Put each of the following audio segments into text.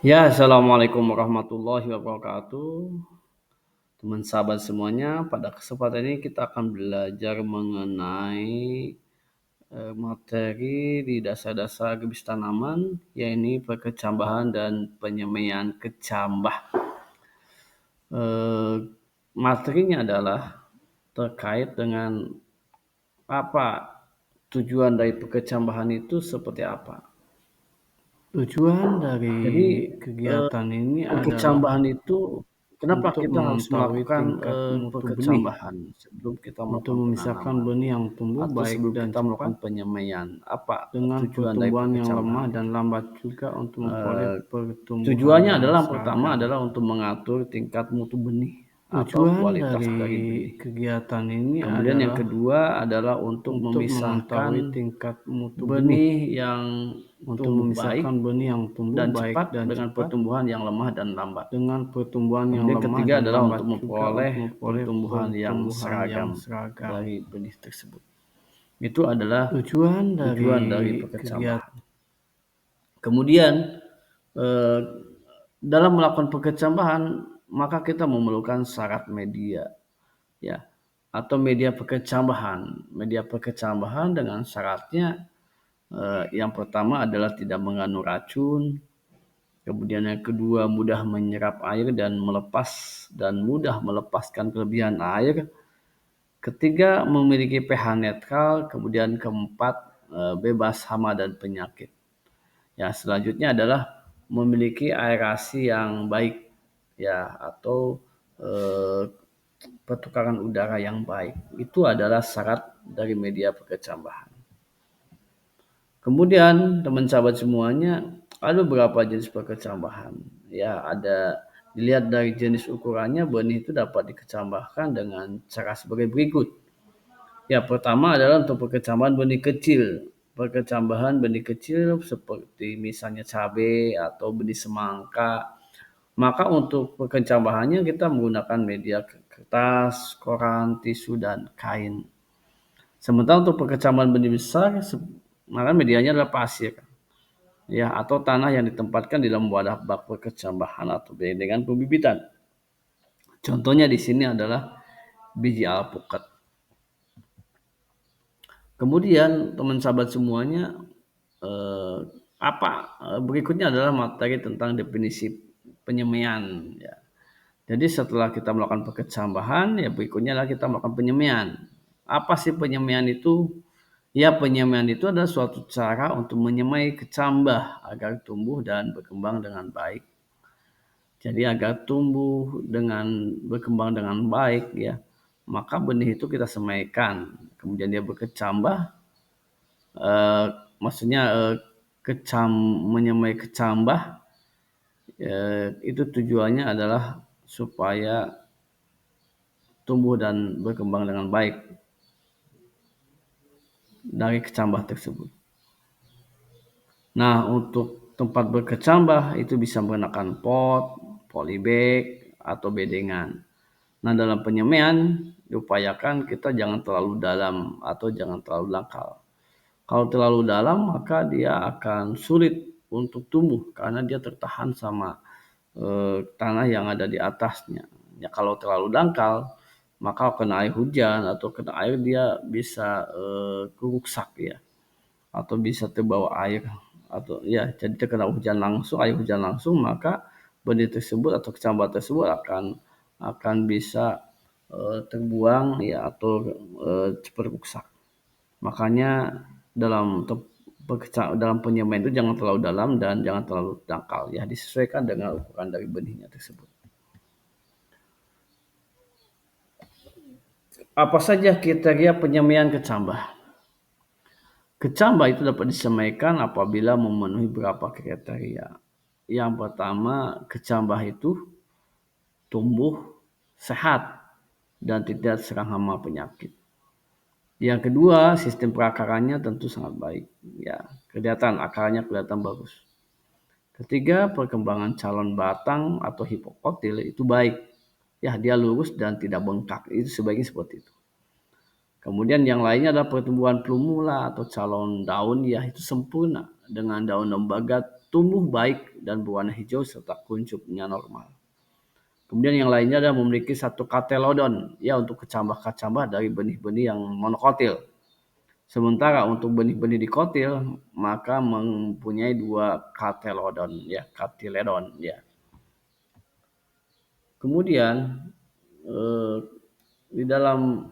Ya, assalamualaikum warahmatullahi wabarakatuh. Teman sahabat semuanya, pada kesempatan ini kita akan belajar mengenai materi di dasar-dasar gerbis tanaman, yaitu perkecambahan dan penyemaian kecambah. Eh, Materinya adalah terkait dengan apa tujuan dari perkecambahan itu seperti apa. Tujuan dari Jadi kegiatan ini adalah perkecambahan itu, kenapa untuk kita harus mengetahui melakukan tingkat mutu benih, perkecambahan sebelum kita untuk melakukan memisahkan penanaman benih yang tumbuh atau baik sebelum dan kita cepat melakukan penyemaian? Apa dengan tujuan dari pertumbuhan yang lemah perkecambahan dan itu? lambat, juga untuk memperoleh Eh, pertumbuhan Tujuannya yang adalah yang pertama seragam. adalah untuk mengatur tingkat mutu benih atau Tujuan kualitas dari dari benih. kegiatan ini Kemudian yang adalah kedua adalah untuk untuk memisahkan mengetahui tingkat mutu benih, benih yang untuk tumbuh baik memisahkan benih yang tumbuh dan baik cepat dan dengan cepat pertumbuhan yang lemah dan lambat. dengan pertumbuhan yang Kemudian lemah ketiga dan adalah lambat, untuk juga memperoleh untuk memperoleh pertumbuhan yang pertumbuhan yang seragam seragam. dari benih tersebut. Itu adalah Tujuan tujuan dari dari kegiatan perkecambahan. Kemudian eh, dalam melakukan perkecambahan maka kita memerlukan syarat media, ya, atau media perkecambahan. Media perkecambahan dengan syaratnya, yang pertama adalah tidak mengandung racun. Kemudian yang kedua mudah menyerap air dan mudah melepaskan kelebihan air. Ketiga memiliki pH netral. Kemudian keempat bebas hama dan penyakit. Ya, selanjutnya adalah memiliki aerasi yang baik, ya, atau eh, pertukaran udara yang baik. Itu adalah syarat dari media perkecambahan. Kemudian teman sahabat semuanya, ada beberapa jenis perkecambahan. Ya, ada dilihat dari jenis ukurannya, benih itu dapat dikecambahkan dengan cara sebagai berikut. Ya, pertama adalah untuk perkecambahan benih kecil. Perkecambahan benih kecil seperti misalnya cabai atau benih semangka. Maka untuk perkecambahannya kita menggunakan media kertas, koran, tisu, dan kain. Sementara untuk perkecambahan benih besar, maka medianya adalah pasir, ya, atau tanah yang ditempatkan di dalam wadah bak perkecambahan atau dengan pembibitan. Contohnya di sini adalah biji alpukat. Kemudian teman sahabat semuanya, eh, berikutnya adalah materi tentang definisi penyemaian. Ya. Jadi setelah kita melakukan perkecambahan, ya berikutnya adalah kita melakukan penyemaian. Apa sih penyemaian itu? Ya, penyemaian itu adalah suatu cara untuk menyemai kecambah agar tumbuh dan berkembang dengan baik. Jadi agar tumbuh dengan berkembang dengan baik, ya, maka benih itu kita semaikan. Kemudian dia berkecambah, eh, maksudnya menyemai kecambah, itu tujuannya adalah supaya tumbuh dan berkembang dengan baik dari kecambah tersebut. Nah, untuk tempat berkecambah itu bisa menggunakan pot, polybag, atau bedengan. Nah, dalam penyemaian diupayakan kita jangan terlalu dalam atau jangan terlalu dangkal. Kalau terlalu dalam maka dia akan sulit untuk tumbuh karena dia tertahan sama tanah yang ada di atasnya. Ya, kalau terlalu dangkal maka kena air hujan atau kena air dia bisa rusak, ya, atau bisa terbawa air, atau ya jadi terkena hujan langsung, air hujan langsung, maka benih tersebut atau kecambah tersebut akan bisa terbuang, ya, atau cepat rusak. Makanya dalam dalam penyemaian itu jangan terlalu dalam dan jangan terlalu dangkal, ya, disesuaikan dengan ukuran dari benihnya tersebut. Apa saja kriteria penyemaian kecambah? Kecambah itu dapat disemaikan apabila memenuhi beberapa kriteria. Yang pertama, kecambah itu tumbuh sehat dan tidak serang hama penyakit. Yang kedua, sistem perakarannya tentu sangat baik. Ya, akarnya kelihatan bagus. Ketiga, perkembangan calon batang atau hipokotil itu baik. Ya, dia lurus dan tidak bengkak. Itu sebaiknya seperti itu. Kemudian yang lainnya adalah pertumbuhan plumula atau calon daun, ya, itu sempurna dengan daun lembaga tumbuh baik dan berwarna hijau serta kuncupnya normal. Kemudian yang lainnya adalah memiliki satu katelodon, ya, untuk kecambah-kecambah dari benih-benih yang monokotil. Sementara untuk benih-benih dikotil maka mempunyai dua katelodon, ya, katiledon, ya. Kemudian di dalam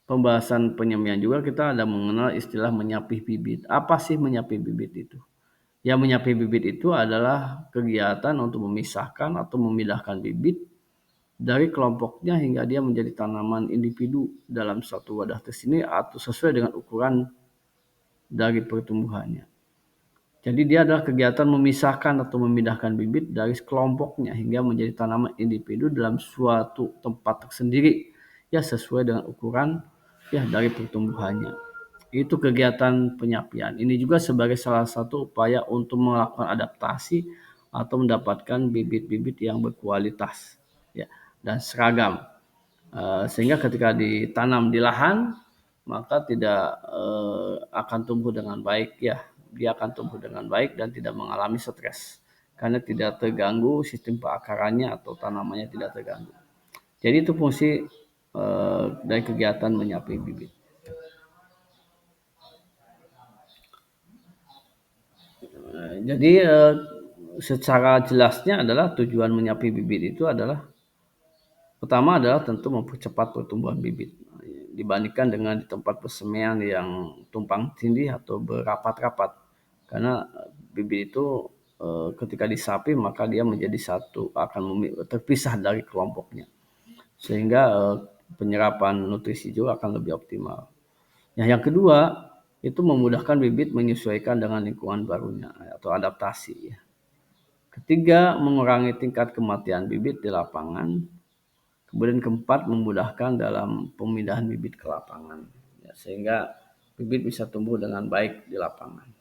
pembahasan penyemian juga kita ada mengenal istilah menyapih bibit. Apa sih menyapih bibit itu? Ya, menyapih bibit itu adalah kegiatan untuk memisahkan atau memindahkan bibit dari kelompoknya hingga dia menjadi tanaman individu dalam suatu wadah tersendiri atau sesuai dengan ukuran dari pertumbuhannya. Jadi dia adalah kegiatan memisahkan atau memindahkan bibit dari kelompoknya hingga menjadi tanaman individu dalam suatu tempat tersendiri, ya, sesuai dengan ukuran, ya, dari pertumbuhannya. Itu kegiatan penyapian. Ini juga sebagai salah satu upaya untuk melakukan adaptasi atau mendapatkan bibit-bibit yang berkualitas, ya, dan seragam. Sehingga ketika ditanam di lahan maka tidak akan tumbuh dengan baik, ya. Dia akan tumbuh dengan baik dan tidak mengalami stres karena tidak terganggu sistem perakarannya atau tanamannya tidak terganggu. Jadi itu fungsi dari kegiatan menyapi bibit. Jadi secara jelasnya adalah tujuan menyapi bibit itu adalah pertama adalah tentu mempercepat pertumbuhan bibit dibandingkan dengan di tempat persemian yang tumpang tindih atau berapat-rapat. Karena bibit itu ketika disapi maka dia menjadi satu, akan terpisah dari kelompoknya. Sehingga penyerapan nutrisi juga akan lebih optimal. Yang kedua, itu memudahkan bibit menyesuaikan dengan lingkungan barunya atau adaptasi, ya. Ketiga, mengurangi tingkat kematian bibit di lapangan. Kemudian keempat, memudahkan dalam pemindahan bibit ke lapangan, ya, sehingga bibit bisa tumbuh dengan baik di lapangan.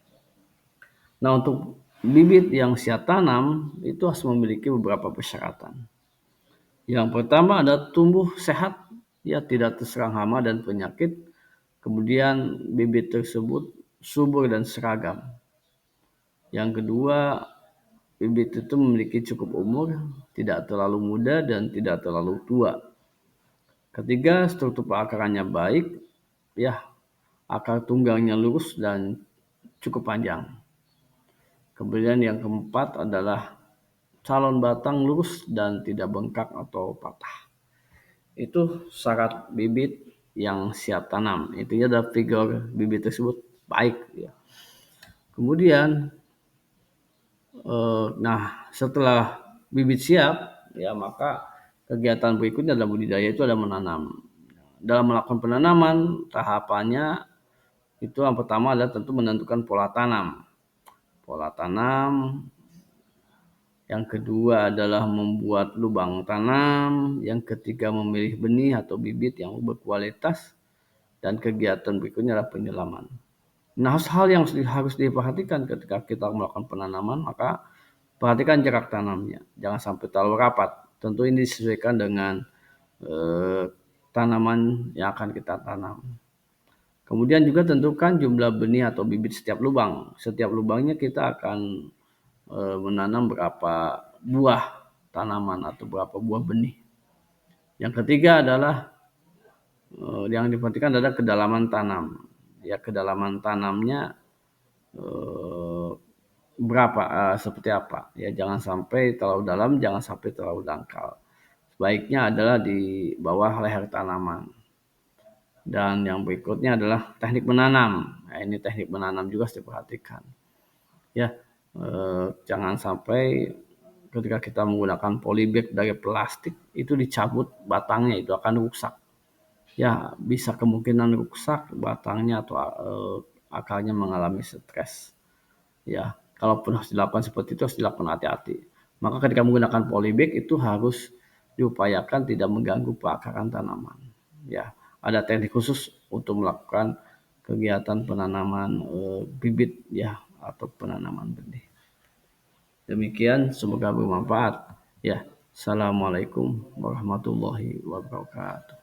Nah, untuk bibit yang siap tanam itu harus memiliki beberapa persyaratan. Yang pertama ada tumbuh sehat, ya, tidak terserang hama dan penyakit. Kemudian bibit tersebut subur dan seragam. Yang kedua, bibit itu memiliki cukup umur, tidak terlalu muda dan tidak terlalu tua. Ketiga, struktur perakarannya baik, ya, akar tunggangnya lurus dan cukup panjang. Kemudian yang keempat adalah calon batang lurus dan tidak bengkak atau patah. Itu syarat bibit yang siap tanam. Intinya adalah figur bibit tersebut baik, ya. Kemudian setelah bibit siap, ya, maka kegiatan berikutnya dalam budidaya itu adalah menanam. Dalam melakukan penanaman, tahapannya itu yang pertama adalah tentu menentukan pola tanam. Pola tanam. Yang kedua adalah membuat lubang tanam. Yang ketiga memilih benih atau bibit yang berkualitas. Dan kegiatan berikutnya adalah penyelaman. Nah, hal yang harus diperhatikan ketika kita melakukan penanaman, maka perhatikan jarak tanamnya. Jangan sampai terlalu rapat. Tentu ini disesuaikan dengan tanaman yang akan kita tanam. Kemudian juga tentukan jumlah benih atau bibit setiap lubang. Setiap lubangnya kita akan menanam berapa buah tanaman atau berapa buah benih. Yang ketiga adalah yang diperhatikan adalah kedalaman tanam. Ya, kedalaman tanamnya berapa, seperti apa. Ya, jangan sampai terlalu dalam, jangan sampai terlalu dangkal. Sebaiknya adalah di bawah leher tanaman. Dan yang berikutnya adalah teknik menanam. Nah, ini teknik menanam juga harus diperhatikan. Ya, jangan sampai ketika kita menggunakan polybag dari plastik itu dicabut batangnya, itu akan rusak. Ya, bisa kemungkinan rusak batangnya atau akarnya mengalami stres. Ya, kalaupun harus dilakukan seperti itu harus dilakukan hati-hati. Maka ketika menggunakan polybag itu harus diupayakan tidak mengganggu perakaran tanaman. Ya, ada teknik khusus untuk melakukan kegiatan penanaman bibit, ya, atau penanaman benih. Demikian, semoga bermanfaat. Ya, assalamualaikum warahmatullahi wabarakatuh.